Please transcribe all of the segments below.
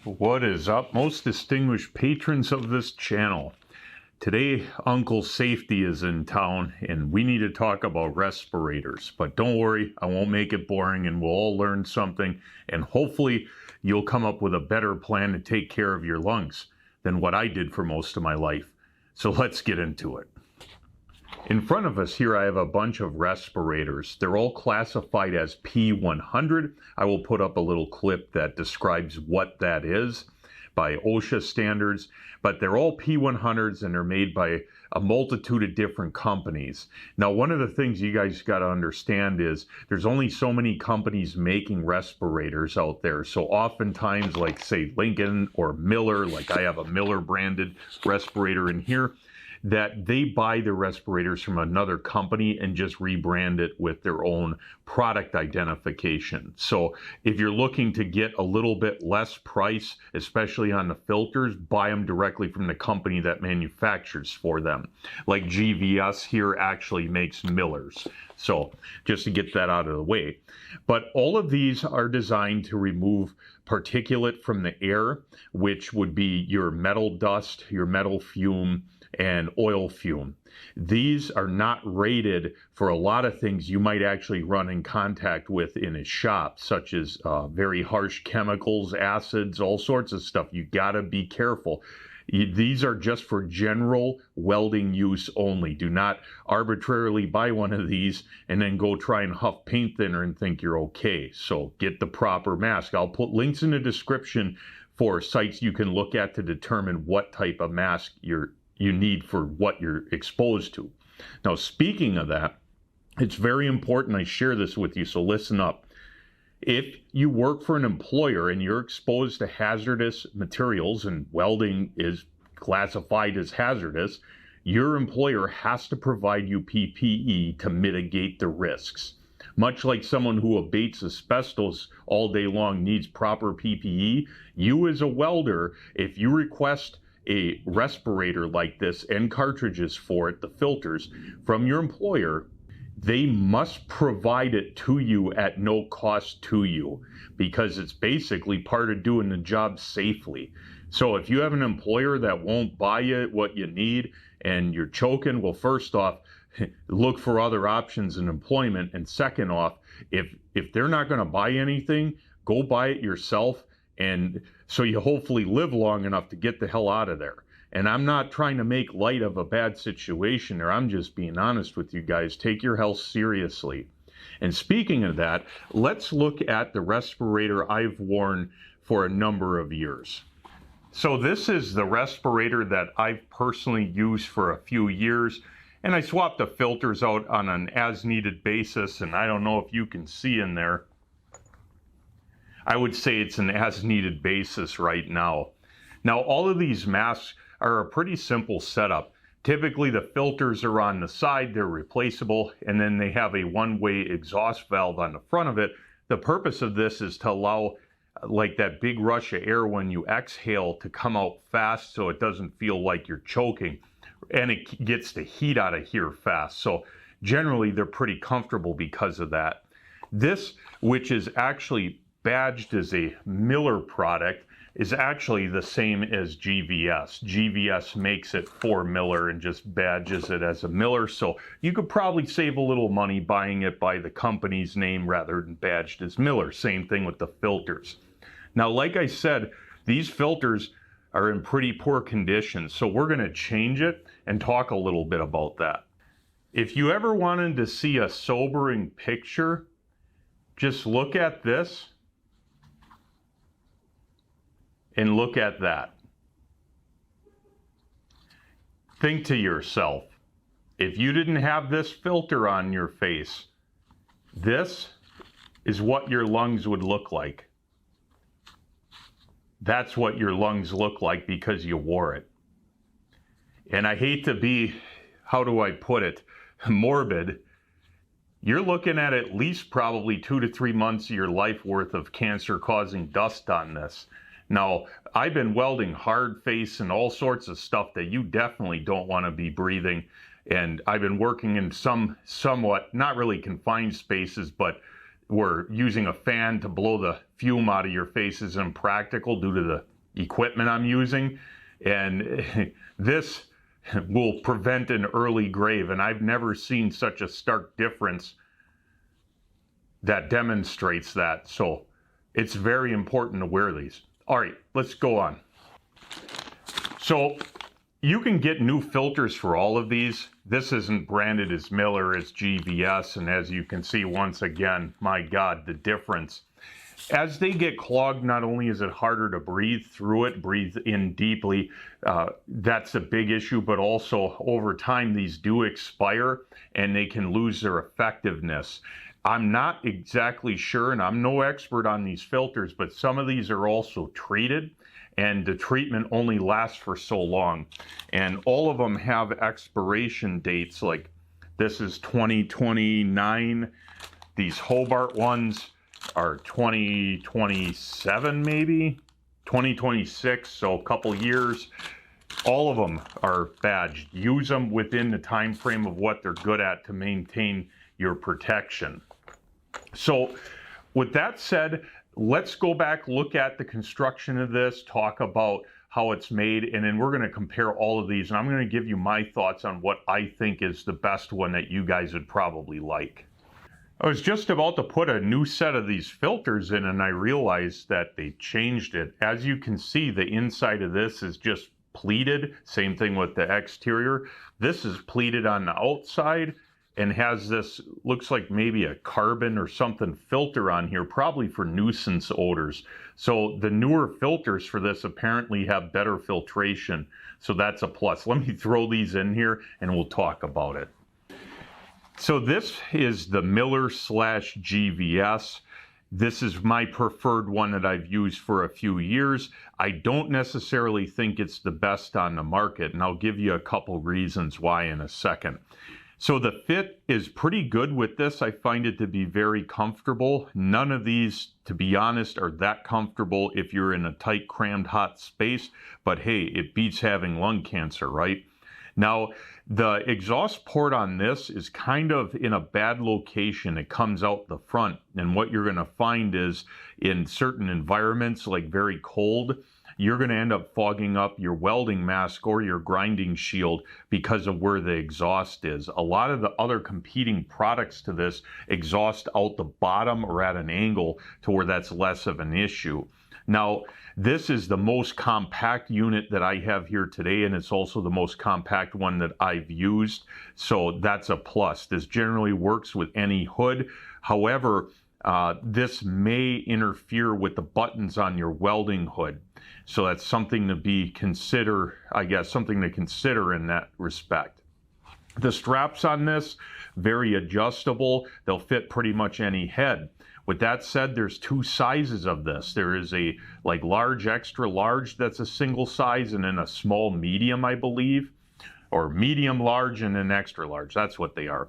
What is up, most distinguished patrons of this channel? Today, Uncle Safety is in town and we need to talk about respirators. But don't worry, I won't make it boring and we'll all learn something, and hopefully you'll come up with a better plan to take care of your lungs than what I did for most of my life. So let's get into it. In front of us here I have a bunch of respirators. They're all classified as P100. I will put up a little clip that describes what that is by OSHA standards, but they're all P100s and they're made by a multitude of different companies. Now, one of the things you guys got to understand is there's only so many companies making respirators out there. So oftentimes, like say Lincoln or Miller, like I have a Miller branded respirator in here, that they buy the respirators from another company and just rebrand it with their own product identification. So if you're looking to get a little bit less price, especially on the filters, buy them directly from the company that manufactures for them. Like GVS here actually makes Millers. So just to get that out of the way. But all of these are designed to remove particulate from the air, which would be your metal dust, your metal fume, and oil fume. These are not rated for a lot of things you might actually run in contact with in a shop, such as very harsh chemicals, acids, all sorts of stuff. You gotta be careful. These are just for general welding use only. Do not arbitrarily buy one of these and then go try and huff paint thinner and think you're okay. So get the proper mask. I'll put links in the description for sites you can look at to determine what type of mask you need for what you're exposed to. Now, speaking of that, it's very important I share this with you, so listen up. If you work for an employer and you're exposed to hazardous materials, and welding is classified as hazardous, your employer has to provide you PPE to mitigate the risks. Much like someone who abates asbestos all day long needs proper PPE, you as a welder, if you request a respirator like this and cartridges for it, the filters, from your employer, they must provide it to you at no cost to you, because it's basically part of doing the job safely. So if you have an employer that won't buy you what you need and you're choking, well, first off, look for other options in employment. And second off, if they're not going to buy anything, go buy it yourself. And so you hopefully live long enough to get the hell out of there. And I'm not trying to make light of a bad situation there. I'm just being honest with you guys. Take your health seriously. And speaking of that, let's look at the respirator I've worn for a number of years. So this is the respirator that I've personally used for a few years. And I swapped the filters out on an as-needed basis. And I don't know if you can see in there. I would say it's an as-needed basis right now. Now, all of these masks are a pretty simple setup. Typically, the filters are on the side, they're replaceable, and then they have a one-way exhaust valve on the front of it. The purpose of this is to allow like that big rush of air when you exhale to come out fast so it doesn't feel like you're choking, and it gets the heat out of here fast. So generally, they're pretty comfortable because of that. This, which is actually badged as a Miller product, is actually the same as GVS. GVS makes it for Miller and just badges it as a Miller, so you could probably save a little money buying it by the company's name rather than badged as Miller. Same thing with the filters. Now, like I said, these filters are in pretty poor condition, so we're going to change it and talk a little bit about that. If you ever wanted to see a sobering picture, just look at this and look at that. Think to yourself, if you didn't have this filter on your face, this is what your lungs would look like. That's what your lungs look like because you wore it. And I hate to be, how do I put it, morbid. You're looking at least probably 2 to 3 months of your life worth of cancer-causing dust on this. Now, I've been welding hard face and all sorts of stuff that you definitely don't want to be breathing. And I've been working in somewhat, not really confined spaces, but where using a fan to blow the fume out of your face is impractical due to the equipment I'm using, and this will prevent an early grave, and I've never seen such a stark difference that demonstrates that. So it's very important to wear these. All right, let's go on. So you can get new filters for all of these. This isn't branded as Miller, it's GVS, and as you can see, once again, my God, the difference. As they get clogged, not only is it harder to breathe through it, breathe in deeply, that's a big issue, but also over time these do expire and they can lose their effectiveness. I'm not exactly sure, and I'm no expert on these filters, but some of these are also treated, and the treatment only lasts for so long. And all of them have expiration dates, like this is 2029, these Hobart ones are 2027 maybe, 2026, so a couple years. All of them are badged. Use them within the time frame of what they're good at to maintain your protection. So with that said, let's go back, look at the construction of this, talk about how it's made, and then we're going to compare all of these, and I'm going to give you my thoughts on what I think is the best one that you guys would probably like. I was just about to put a new set of these filters in, and I realized that they changed it. As you can see, the inside of this is just pleated. Same thing with the exterior. This is pleated on the outside and has this, looks like maybe a carbon or something filter on here, probably for nuisance odors. So the newer filters for this apparently have better filtration. So that's a plus. Let me throw these in here and we'll talk about it. So this is the Miller / GVS. This is my preferred one that I've used for a few years. I don't necessarily think it's the best on the market, and I'll give you a couple reasons why in a second. So the fit is pretty good with this. I find it to be very comfortable. None of these, to be honest, are that comfortable if you're in a tight, crammed, hot space, but hey, it beats having lung cancer, right? Now, the exhaust port on this is kind of in a bad location. It comes out the front, and what you're going to find is in certain environments, like very cold, you're going to end up fogging up your welding mask or your grinding shield because of where the exhaust is. A lot of the other competing products to this exhaust out the bottom or at an angle to where that's less of an issue. Now, this is the most compact unit that I have here today, and it's also the most compact one that I've used, so that's a plus. This generally works with any hood. However, this may interfere with the buttons on your welding hood. So that's something to something to consider in that respect. The straps on this, very adjustable. They'll fit pretty much any head. With that said, there's two sizes of this. There is a large, extra large, that's a single size, and then a small medium, I believe, or medium large and an extra large. That's what they are.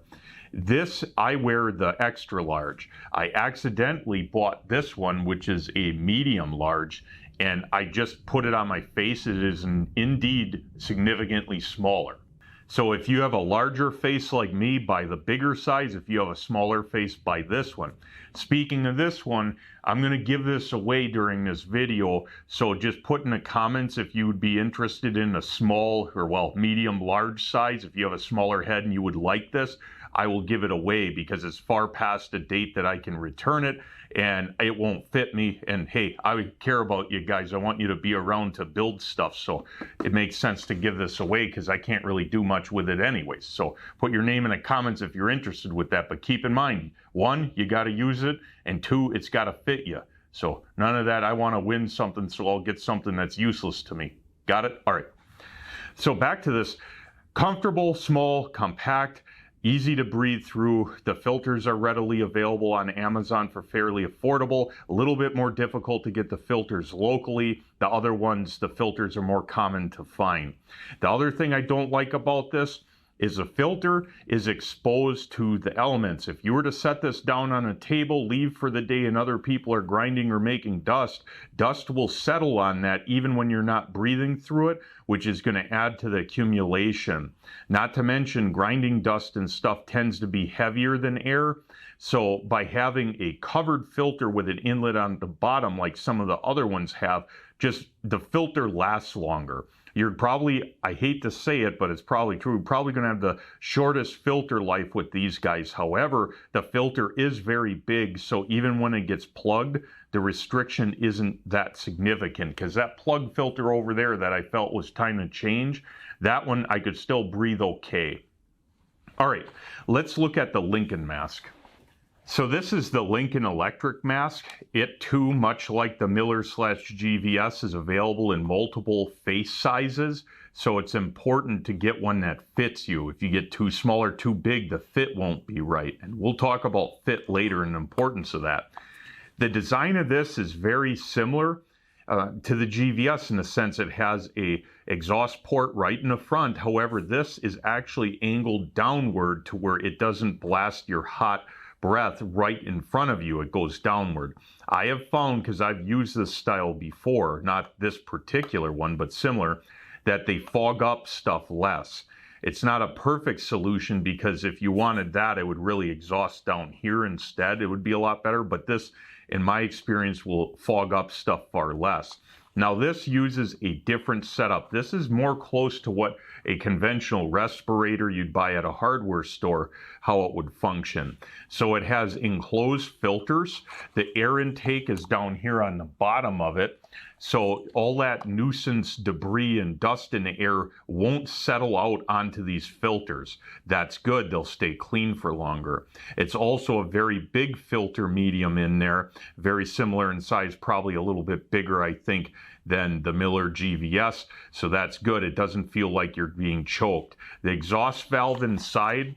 This, I wear the extra large. I accidentally bought this one, which is a medium large, and I just put it on my face. It is indeed significantly smaller. So if you have a larger face like me, buy the bigger size. If you have a smaller face, buy this one. Speaking of this one, I'm going to give this away during this video. So just put in the comments if you would be interested in a small or, well, medium large size. If you have a smaller head and you would like this, I will give it away because it's far past the date that I can return it and it won't fit me. And hey, I care about you guys. I want you to be around to build stuff. So it makes sense to give this away because I can't really do much with it anyways. So put your name in the comments if you're interested with that. But keep in mind, 1, you got to use it, and 2, it's got to fit you. So none of that, I want to win something, so I'll get something that's useless to me. Got it? All right. So back to this. Comfortable, small, compact, easy to breathe through. The filters are readily available on Amazon for fairly affordable. A little bit more difficult to get the filters locally. The other ones, the filters are more common to find. The other thing I don't like about this is the filter is exposed to the elements. If you were to set this down on a table, leave for the day, and other people are grinding or making dust, dust will settle on that even when you're not breathing through it, which is going to add to the accumulation. Not to mention, grinding dust and stuff tends to be heavier than air. So by having a covered filter with an inlet on the bottom, like some of the other ones have, just the filter lasts longer. You're probably, I hate to say it, but it's probably true, probably going to have the shortest filter life with these guys. However, the filter is very big, so even when it gets plugged, the restriction isn't that significant, because that plug filter over there that I felt was time to change, that one I could still breathe okay. All right, let's look at the Lincoln mask. So this is the Lincoln electric mask. It too, much like the Miller/GVS, is available in multiple face sizes. So it's important to get one that fits you. If you get too small or too big, the fit won't be right. And we'll talk about fit later and the importance of that. The design of this is very similar to the GVS in the sense it has a exhaust port right in the front. However, this is actually angled downward to where it doesn't blast your hot breath right in front of you. It goes downward. I have found, because I've used this style before, not this particular one, but similar, that they fog up stuff less. It's not a perfect solution, because if you wanted that, it would really exhaust down here instead. It would be a lot better, but this, in my experience, will fog up stuff far less. Now this uses a different setup. This is more close to what a conventional respirator you'd buy at a hardware store, how it would function. So it has enclosed filters. The air intake is down here on the bottom of it. So all that nuisance debris and dust in the air won't settle out onto these filters. That's good. They'll stay clean for longer. It's also a very big filter medium in there, very similar in size, probably a little bit bigger, I think, than the Miller GVS. So that's good. It doesn't feel like you're being choked. The exhaust valve inside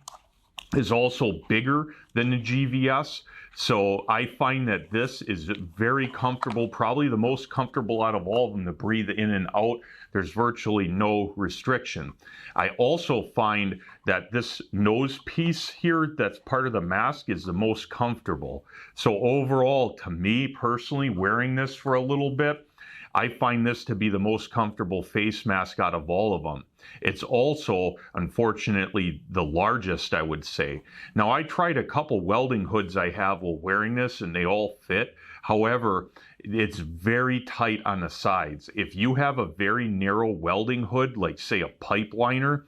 is also bigger than the GVS. So I find that this is very comfortable, probably the most comfortable out of all of them to breathe in and out. There's virtually no restriction. I also find that this nose piece here that's part of the mask is the most comfortable. So overall, to me personally, wearing this for a little bit, I find this to be the most comfortable face mask out of all of them. It's also, unfortunately, the largest, I would say. Now, I tried a couple welding hoods I have while wearing this, and they all fit. However, it's very tight on the sides. If you have a very narrow welding hood, like say a pipe liner,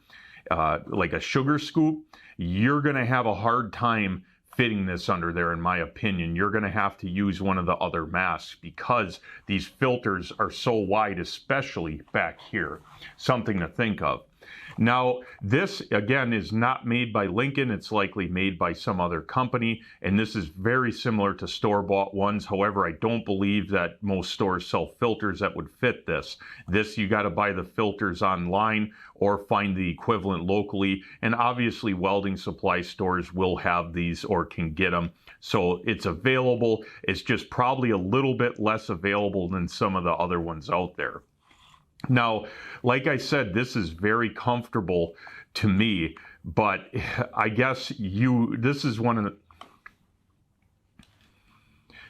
like a sugar scoop, you're going to have a hard time fitting this under there, in my opinion. You're going to have to use one of the other masks because these filters are so wide, especially back here. Something to think of. Now, this, again, is not made by Lincoln. It's likely made by some other company, and this is very similar to store-bought ones. However, I don't believe that most stores sell filters that would fit this. This, you got to buy the filters online or find the equivalent locally, and obviously welding supply stores will have these or can get them. So it's available. It's just probably a little bit less available than some of the other ones out there. Now, like I said, this is very comfortable to me, but I guess this is one of the...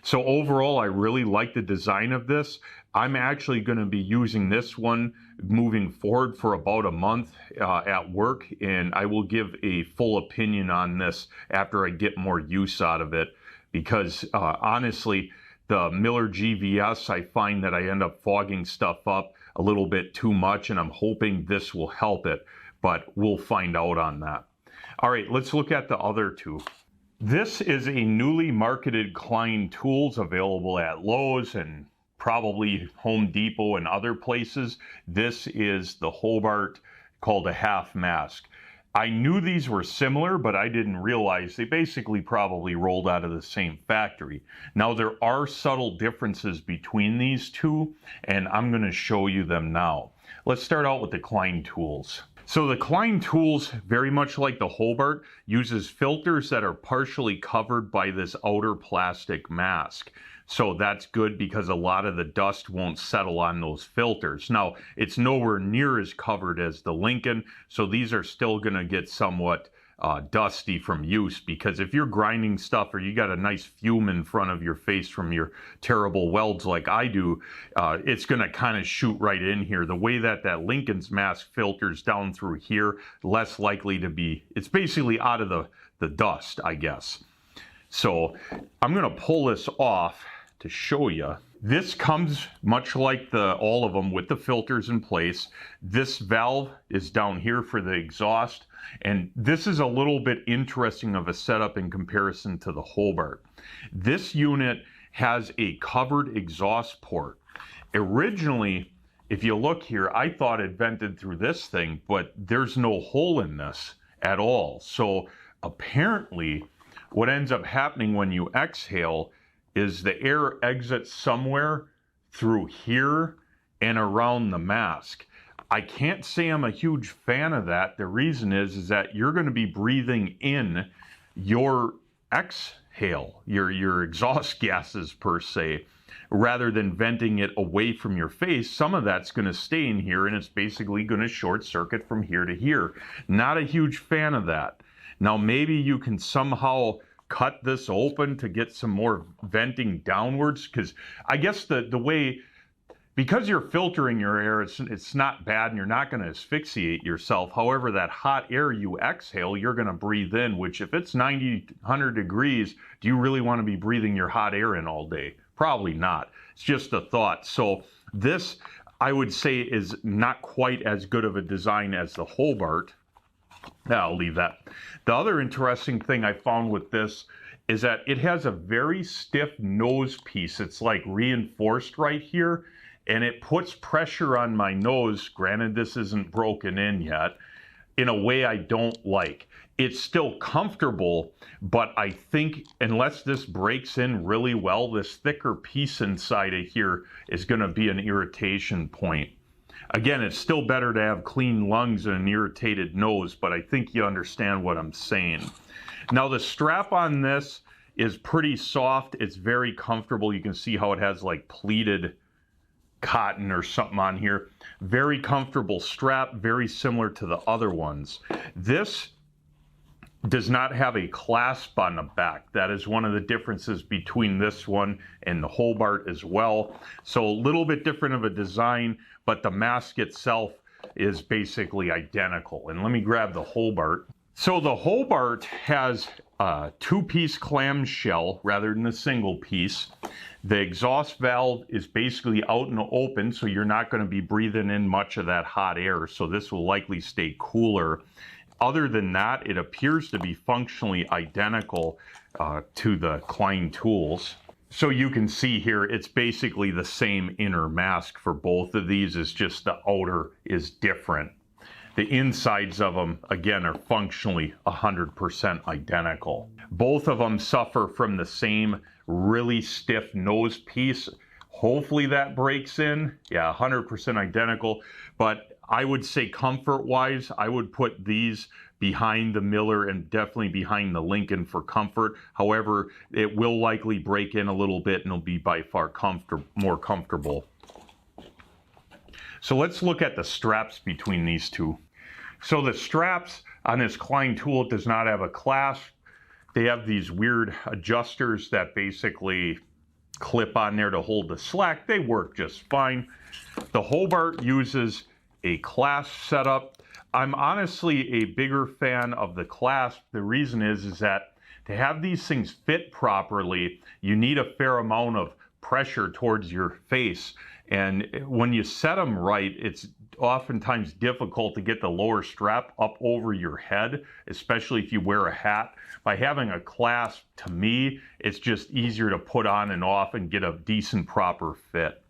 So overall, I really like the design of this. I'm actually going to be using this one moving forward for about a month at work, and I will give a full opinion on this after I get more use out of it, because honestly, the Miller GVS, I find that I end up fogging stuff up a little bit too much, and I'm hoping this will help it, but we'll find out on that. All right, let's look at the other two. This is a newly marketed Klein tools available at Lowe's and probably Home Depot and other places. This is the Hobart, called a half mask. I knew these were similar, but I didn't realize they basically probably rolled out of the same factory. Now, there are subtle differences between these two, and I'm going to show you them now. Let's start out with the Klein tools. So the Klein tools, very much like the Hobart, uses filters that are partially covered by this outer plastic mask. So that's good because a lot of the dust won't settle on those filters. Now, it's nowhere near as covered as the Lincoln, so these are still going to get somewhat dusty from use, because if you're grinding stuff or you got a nice fume in front of your face from your terrible welds like I do, it's going to kind of shoot right in here. The way that Lincoln's mask filters down through here, less likely to be, it's basically out of the dust, I guess. So I'm going to pull this off to show you. This comes much like all of them with the filters in place. This valve is down here for the exhaust, and this is a little bit interesting of a setup in comparison to the Hobart. This unit has a covered exhaust port. Originally, if you look here, I thought it vented through this thing, but there's no hole in this at all. So apparently, what ends up happening when you exhale is the air exits somewhere through here and around the mask. I can't say I'm a huge fan of that. The reason is that you're going to be breathing in your exhale, your exhaust gases per se, rather than venting it away from your face. Some of that's going to stay in here, and it's basically going to short circuit from here to here. Not a huge fan of that. Now, maybe you can somehow cut this open to get some more venting downwards, because I guess the way, because you're filtering your air, it's not bad and you're not going to asphyxiate yourself. However, that hot air you exhale, you're going to breathe in, which if it's 90, 100 degrees, do you really want to be breathing your hot air in all day? Probably not. It's just a thought. So this, I would say, is not quite as good of a design as the Hobart. I'll leave that. The other interesting thing I found with this is that it has a very stiff nose piece. It's like reinforced right here, and it puts pressure on my nose. Granted, this isn't broken in yet, in a way I don't like. It's still comfortable, but I think unless this breaks in really well, this thicker piece inside of here is going to be an irritation point. Again, it's still better to have clean lungs and an irritated nose, but I think you understand what I'm saying. Now, the strap on this is pretty soft. It's very comfortable. You can see how it has like pleated cotton or something on here. Very comfortable strap, very similar to the other ones. This does not have a clasp on the back. That is one of the differences between this one and the Hobart as well. So a little bit different of a design, but the mask itself is basically identical. And let me grab the Hobart. So the Hobart has a two-piece clamshell rather than a single piece. The exhaust valve is basically out in the open, so you're not going to be breathing in much of that hot air, so this will likely stay cooler. Other than that, it appears to be functionally identical to the Klein tools. So you can see here, it's basically the same inner mask for both of these. It's just the outer is different. The insides of them, again, are functionally 100% identical. Both of them suffer from the same really stiff nose piece. Hopefully that breaks in. Yeah, 100% identical. But I would say comfort-wise, I would put these behind the Miller and definitely behind the Lincoln for comfort. However, it will likely break in a little bit and it'll be by far more comfortable. So let's look at the straps between these two. So the straps on this Klein tool does not have a clasp. They have these weird adjusters that basically clip on there to hold the slack. They work just fine. The Hobart uses a clasp setup. I'm honestly a bigger fan of the clasp. The reason is that to have these things fit properly, you need a fair amount of pressure towards your face. And when you set them right, it's oftentimes difficult to get the lower strap up over your head, especially if you wear a hat. By having a clasp, to me, it's just easier to put on and off and get a decent, proper fit.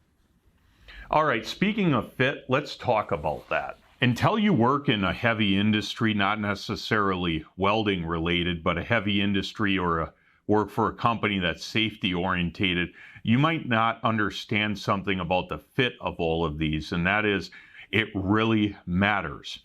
All right, speaking of fit, let's talk about that. Until you work in a heavy industry, not necessarily welding related, but a heavy industry or work for a company that's safety orientated, you might not understand something about the fit of all of these, and that is, it really matters.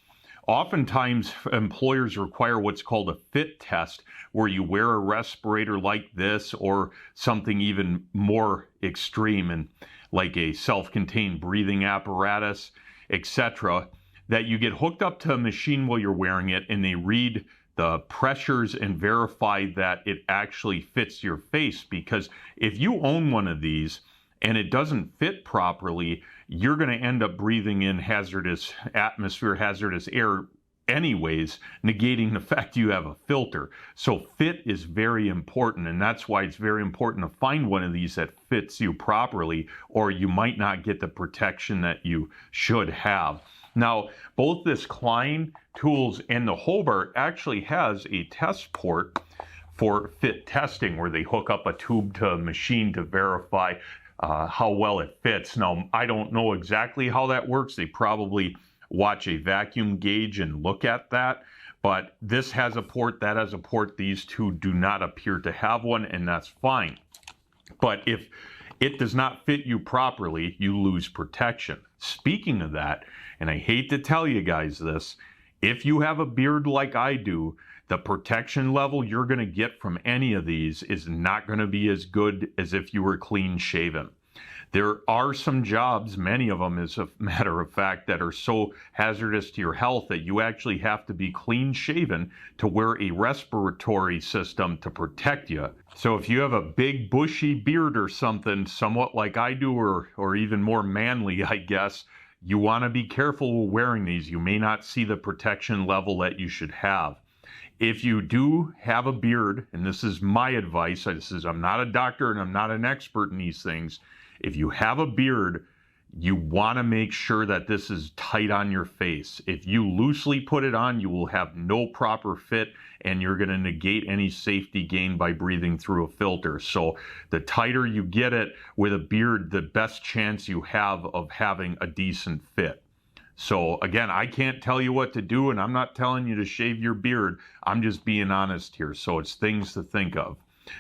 Oftentimes, employers require what's called a fit test, where you wear a respirator like this or something even more extreme, and like a self-contained breathing apparatus, etc., that you get hooked up to a machine while you're wearing it, and they read the pressures and verify that it actually fits your face. Because if you own one of these and it doesn't fit properly, you're going to end up breathing in hazardous atmosphere, hazardous air anyways, negating the fact you have a filter. So fit is very important, and that's why it's very important to find one of these that fits you properly, or you might not get the protection that you should have. Now, both this Klein tools and the Hobart actually has a test port for fit testing, where they hook up a tube to a machine to verify how well it fits. Now, I don't know exactly how that works. They probably watch a vacuum gauge and look at that, but this has a port, that has a port. These two do not appear to have one, and that's fine. But if it does not fit you properly, you lose protection. Speaking of that, and I hate to tell you guys this, if you have a beard like I do, the protection level you're going to get from any of these is not going to be as good as if you were clean shaven. There are some jobs, many of them as a matter of fact, that are so hazardous to your health that you actually have to be clean shaven to wear a respiratory system to protect you. So if you have a big bushy beard or something, somewhat like I do, or even more manly, I guess, you want to be careful wearing these. You may not see the protection level that you should have. If you do have a beard, and this is my advice, I'm not a doctor and I'm not an expert in these things. If you have a beard, you want to make sure that this is tight on your face. If you loosely put it on, you will have no proper fit, and you're going to negate any safety gain by breathing through a filter. So the tighter you get it with a beard, the best chance you have of having a decent fit. So again, I can't tell you what to do, and I'm not telling you to shave your beard. I'm just being honest here. So it's things to think of.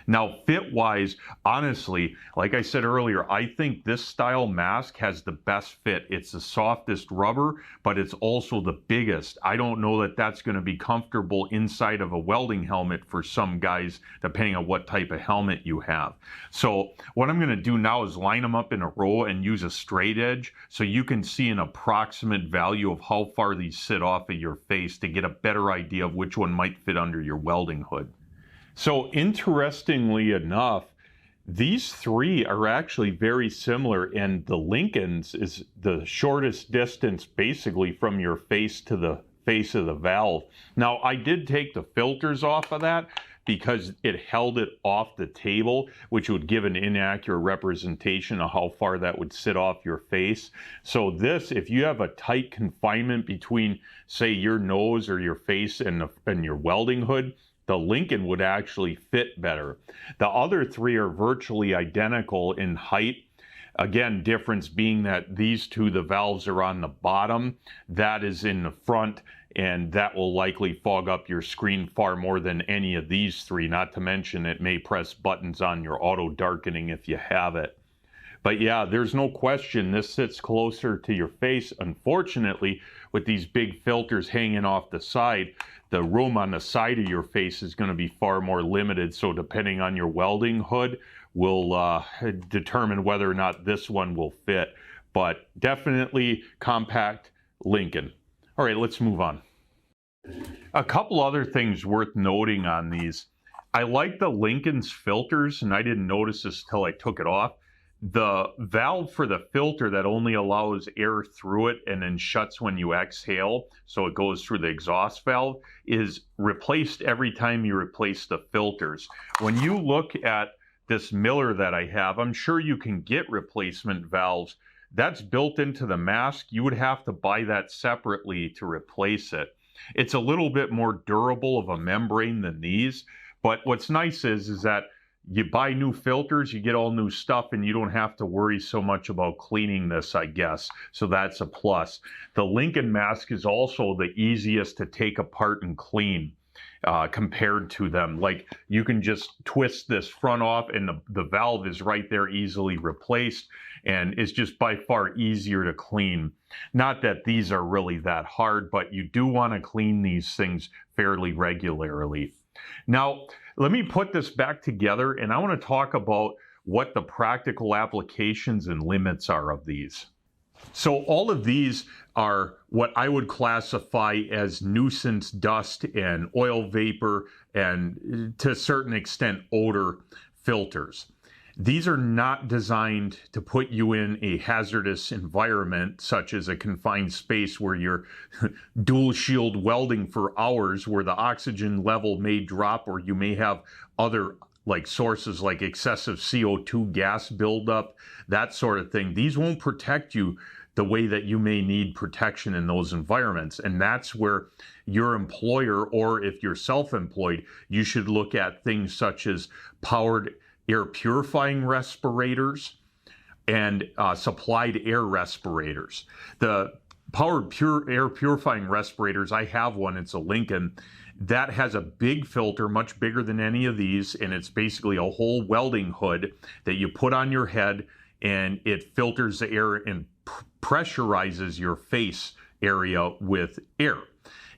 Now, fit-wise, honestly, like I said earlier, I think this style mask has the best fit. It's the softest rubber, but it's also the biggest. I don't know that that's going to be comfortable inside of a welding helmet for some guys, depending on what type of helmet you have. So what I'm going to do now is line them up in a row and use a straight edge so you can see an approximate value of how far these sit off of your face to get a better idea of which one might fit under your welding hood. So interestingly enough, these three are actually very similar, and the Lincoln's is the shortest distance basically from your face to the face of the valve. Now, I did take the filters off of that because it held it off the table, which would give an inaccurate representation of how far that would sit off your face. So this, if you have a tight confinement between, say, your nose or your face and your welding hood, the Lincoln would actually fit better. The other three are virtually identical in height. Again, difference being that these two, the valves are on the bottom, that is in the front, and that will likely fog up your screen far more than any of these three, not to mention it may press buttons on your auto darkening if you have it. But yeah, there's no question this sits closer to your face. Unfortunately, with these big filters hanging off the side, the room on the side of your face is going to be far more limited. So depending on your welding hood will determine whether or not this one will fit. But definitely compact Lincoln. All right, let's move on. A couple other things worth noting on these. I like the Lincoln's filters, and I didn't notice this till I took it off. The valve for the filter that only allows air through it and then shuts when you exhale, so it goes through the exhaust valve, is replaced every time you replace the filters. When you look at this Miller that I have, I'm sure you can get replacement valves. That's built into the mask. You would have to buy that separately to replace it. It's a little bit more durable of a membrane than these, but what's nice is that you buy new filters, you get all new stuff, and you don't have to worry so much about cleaning this, I guess. So that's a plus. The Lincoln mask is also the easiest to take apart and clean compared to them. Like, you can just twist this front off and the valve is right there, easily replaced, and it's just by far easier to clean. Not that these are really that hard, but you do want to clean these things fairly regularly. Now, let me put this back together, and I want to talk about what the practical applications and limits are of these. So all of these are what I would classify as nuisance dust and oil vapor and, to a certain extent, odor filters. These are not designed to put you in a hazardous environment, such as a confined space where you're dual shield welding for hours, where the oxygen level may drop, or you may have other like sources like excessive CO2 gas buildup, that sort of thing. These won't protect you the way that you may need protection in those environments. And that's where your employer, or if you're self-employed, you should look at things such as powered air purifying respirators and supplied air respirators. The powered air purifying respirators, I have one, it's a Lincoln, that has a big filter, much bigger than any of these, and it's basically a whole welding hood that you put on your head, and it filters the air and pressurizes your face area with air.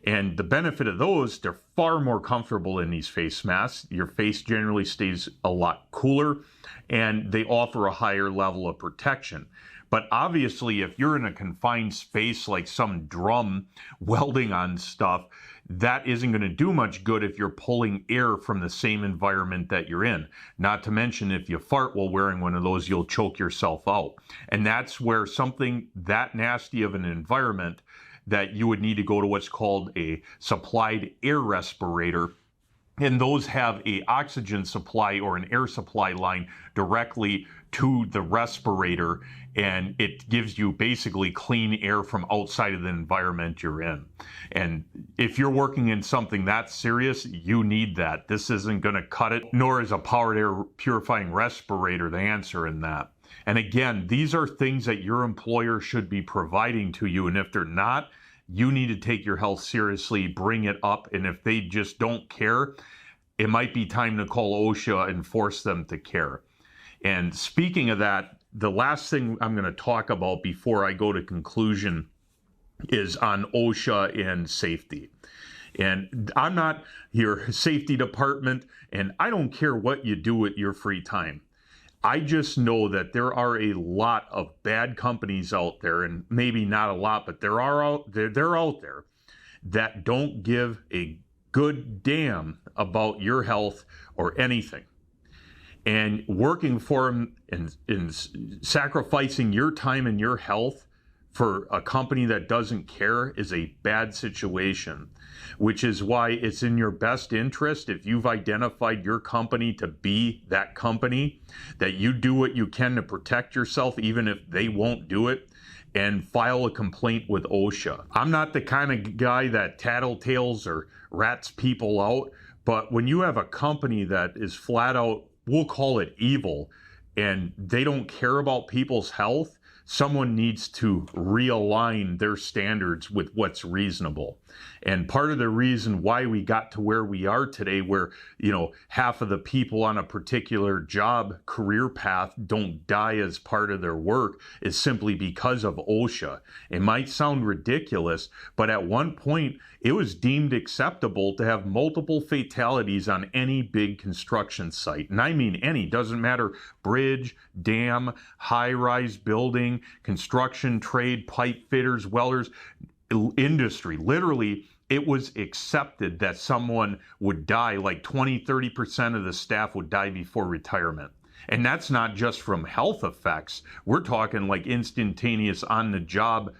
And the benefit of those, they're far more comfortable in these face masks. Your face generally stays a lot cooler, and they offer a higher level of protection. But obviously, if you're in a confined space like some drum welding on stuff, that isn't going to do much good if you're pulling air from the same environment that you're in. Not to mention, if you fart while wearing one of those, you'll choke yourself out. And that's where something that nasty of an environment, that you would need to go to what's called a supplied air respirator. And those have a oxygen supply or an air supply line directly to the respirator, and it gives you basically clean air from outside of the environment you're in. And if you're working in something that serious, you need that. This isn't going to cut it, nor is a powered air purifying respirator the answer in that. And again, these are things that your employer should be providing to you, and if they're not, you need to take your health seriously, bring it up, and if they just don't care, it might be time to call OSHA and force them to care. And speaking of that, the last thing I'm going to talk about before I go to conclusion is on OSHA and safety. And I'm not your safety department, and I don't care what you do with your free time. I just know that there are a lot of bad companies out there, and maybe not a lot, but they're out there that don't give a good damn about your health or anything. And working for them and sacrificing your time and your health for a company that doesn't care is a bad situation, which is why it's in your best interest, if you've identified your company to be that company, that you do what you can to protect yourself, even if they won't do it, and file a complaint with OSHA. I'm not the kind of guy that tattletales or rats people out, but when you have a company that is flat out, we'll call it evil, and they don't care about people's health, someone needs to realign their standards with what's reasonable. And part of the reason why we got to where we are today, where, half of the people on a particular job career path don't die as part of their work, is simply because of OSHA. It might sound ridiculous, but at one point it was deemed acceptable to have multiple fatalities on any big construction site. And I mean any, doesn't matter, bridge, dam, high-rise building, construction trade, pipe fitters, welders, industry. Literally, it was accepted that someone would die, like 20-30% of the staff would die before retirement. And that's not just from health effects. We're talking like instantaneous on-the-job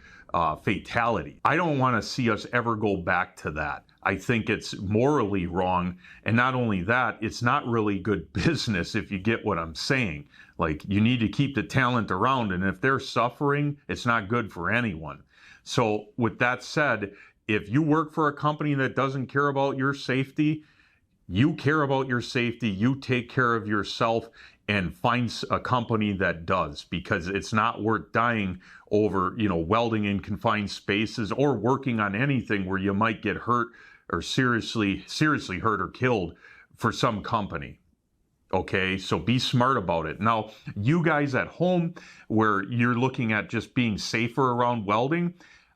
fatality. I don't want to see us ever go back to that. I think it's morally wrong. And not only that, it's not really good business, if you get what I'm saying. Like, you need to keep the talent around, and if they're suffering, it's not good for anyone. So with that said, if you work for a company that doesn't care about your safety, you care about your safety, you take care of yourself, and find a company that does, because it's not worth dying over, welding in confined spaces or working on anything where you might get hurt or seriously hurt or killed for some company. Okay, so be smart about it. Now, you guys at home, where you're looking at just being safer around welding,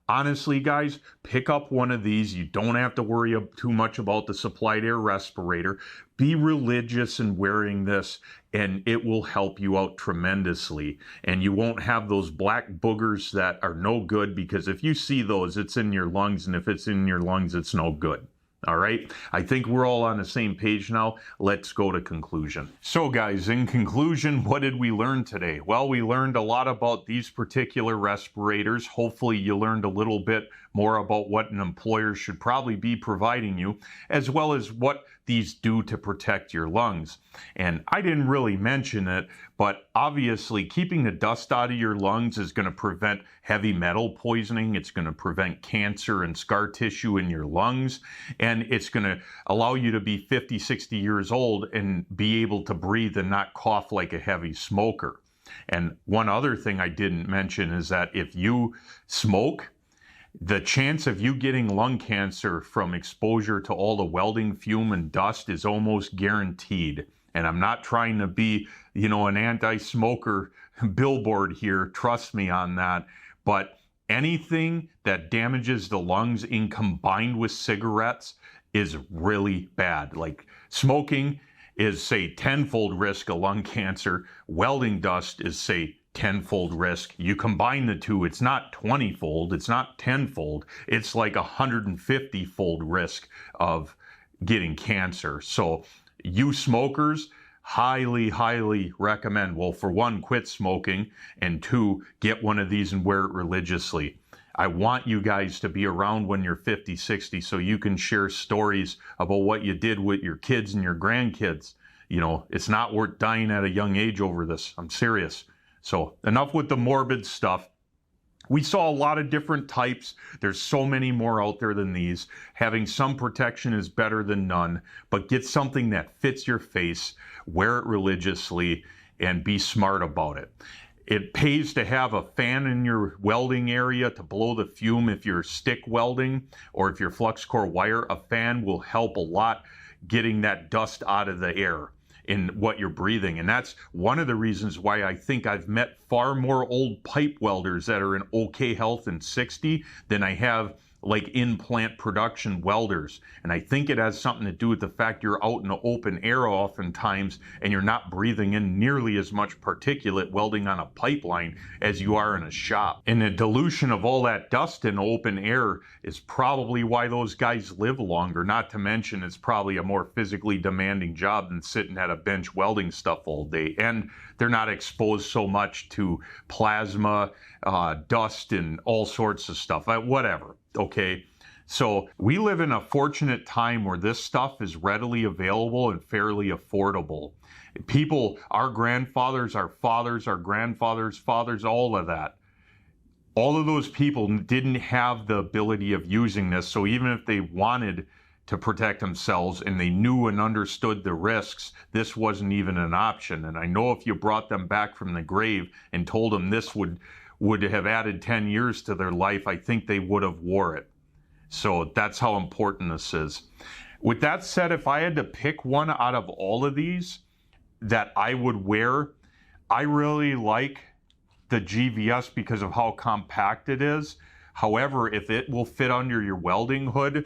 honestly, guys, pick up one of these. You don't have to worry too much about the supplied air respirator. Be religious in wearing this, and it will help you out tremendously. And you won't have those black boogers that are no good, because if you see those, it's in your lungs, and if it's in your lungs, it's no good. All right, I think we're all on the same page now. Let's go to conclusion. So guys, in conclusion, what did we learn today? Well, we learned a lot about these particular respirators. Hopefully you learned a little bit more about what an employer should probably be providing you, as well as what these do to protect your lungs. And I didn't really mention it, but obviously keeping the dust out of your lungs is going to prevent heavy metal poisoning. It's going to prevent cancer and scar tissue in your lungs. And it's going to allow you to be 50, 60 years old and be able to breathe and not cough like a heavy smoker. And one other thing I didn't mention is that if you smoke, the chance of you getting lung cancer from exposure to all the welding fume and dust is almost guaranteed. And I'm not trying to be, an anti-smoker billboard here. Trust me on that. But anything that damages the lungs in combined with cigarettes is really bad. Like smoking is, say, tenfold risk of lung cancer. Welding dust is, say, tenfold risk. You combine the two, it's not 20-fold, it's not tenfold, it's like 150-fold risk of getting cancer. So you smokers, highly recommend, well, for one, quit smoking, and two, get one of these and wear it religiously. I want you guys to be around when you're 50, 60 so you can share stories about what you did with your kids and your grandkids. It's not worth dying at a young age over this. I'm serious. So enough with the morbid stuff. We saw a lot of different types. There's so many more out there than these. Having some protection is better than none, but get something that fits your face, wear it religiously, and be smart about it. It pays to have a fan in your welding area to blow the fume if you're stick welding, or if you're flux core wire. A fan will help a lot getting that dust out of the air in what you're breathing. And that's one of the reasons why I think I've met far more old pipe welders that are in okay health and 60 than I have like in-plant production welders. And I think it has something to do with the fact you're out in the open air oftentimes and you're not breathing in nearly as much particulate welding on a pipeline as you are in a shop. And the dilution of all that dust in open air is probably why those guys live longer. Not to mention it's probably a more physically demanding job than sitting at a bench welding stuff all day. And they're not exposed so much to plasma, dust, and all sorts of stuff, whatever. Okay, so we live in a fortunate time where this stuff is readily available and fairly affordable. People, our grandfathers, our fathers, our grandfathers' fathers, all of that, all of those people didn't have the ability of using this. So even if they wanted to protect themselves and they knew and understood the risks, this wasn't even an option. And I know if you brought them back from the grave and told them this would have added 10 years to their life, I think they would have wore it. So that's how important this is. With that said, if I had to pick one out of all of these that I would wear, I really like the GVS because of how compact it is. However, if it will fit under your welding hood,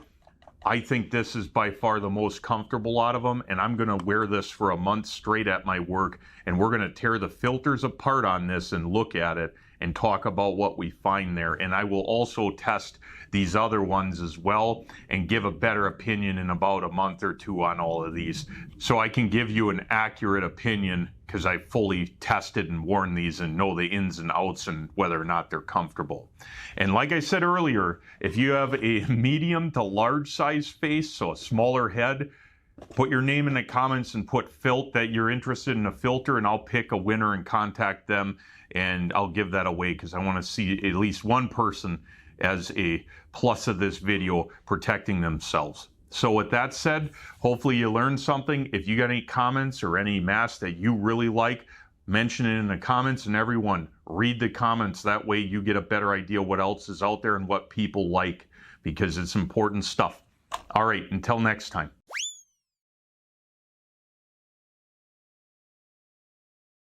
I think this is by far the most comfortable out of them, and I'm going to wear this for a month straight at my work, and we're going to tear the filters apart on this and look at it and talk about what we find there. And I will also test these other ones as well and give a better opinion in about a month or two on all of these, so I can give you an accurate opinion because I fully tested and worn these and know the ins and outs and whether or not they're comfortable. And like I said earlier, if you have a medium to large size face, so a smaller head, put your name in the comments and put that you're interested in a filter, and I'll pick a winner and contact them, and I'll give that away because I want to see at least one person as a plus of this video protecting themselves. So with that said, hopefully you learned something. If you got any comments or any masks that you really like, mention it in the comments, and everyone read the comments. That way you get a better idea what else is out there and what people like, because it's important stuff. All right, until next time.